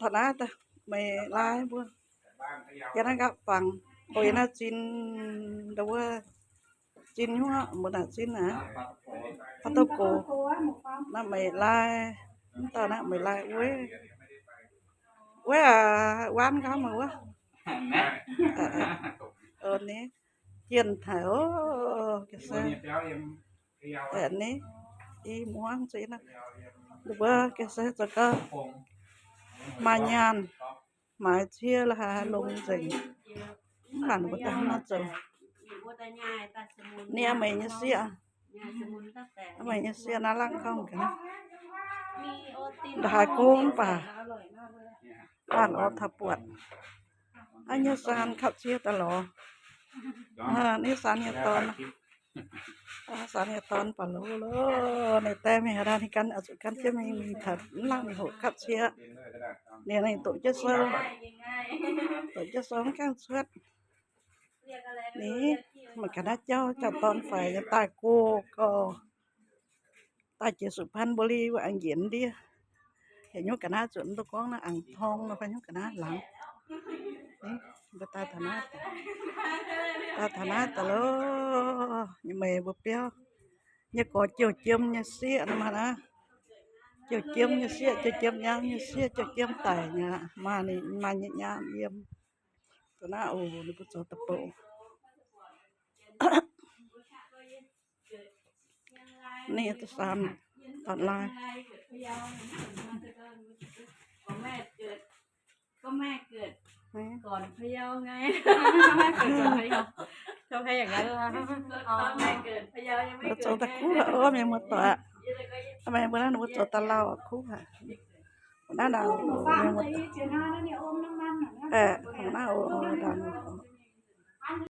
ฐานะแต่ไม่ลายบัวแค่นั้นก็ฟังโอ้ยน่าจินเดี๋ยวว่าจินหัวหมดน่ะจินนะพัตโตโกน่าไม่ลายตอนนั้นไม่ลายเว้ยเว้ยวันเขามาว่านี้tiền thảo cái sao này đi muốn gì nè được bơ cái sao cho cơ mà nhàn mà chia là lùng gì hẳn của ta nó rồi nè mày như xia mày như xia nó lăng không cả đại cung bà bạn ở thập quật anh như san khắp chia ta lòนี่สารเนี่ยตอนสารเนี่ยตอนปะโลโลในแต่ไม่หาได้ที่กันอาจจะกันจะไม่มีถัดล่างมีหัวขับเชียเนี่ยในตัวจะโซ่ตัวจะโซ่กันเชือดนี่มันก็ได้เจ้าจากตอนไฟจะตายโกก็ตายเจสุพรรณบุรีว่าอันเย็นดิเห็นยุกันหน้าจุดตัวก้องนะอ่างทองเราไปยุกันหน้าหลังนี่ก็ตาฐานะตลอnhưng mà bữa béo như có chiều chiêm như xía mà na chiều chiêm như xía chiều chiêm nhau như xía chiều chiêm tải nhà mà này mà nhẹ nhàng yếm tụi nó ồ nó cứ cho tập bộ nè tôi làm tọt lạiก็แม่เกิดก่อนพะเยาไงแม่เกิดก่อนพะเยาชอบให้อย่างนั้นเลยตอนแม่เกิดพะเยายังไม่เกิด cho ta cú là mẹ một tọa mẹ bữa nay nó cho ta lao cú hả nó nào mẹ một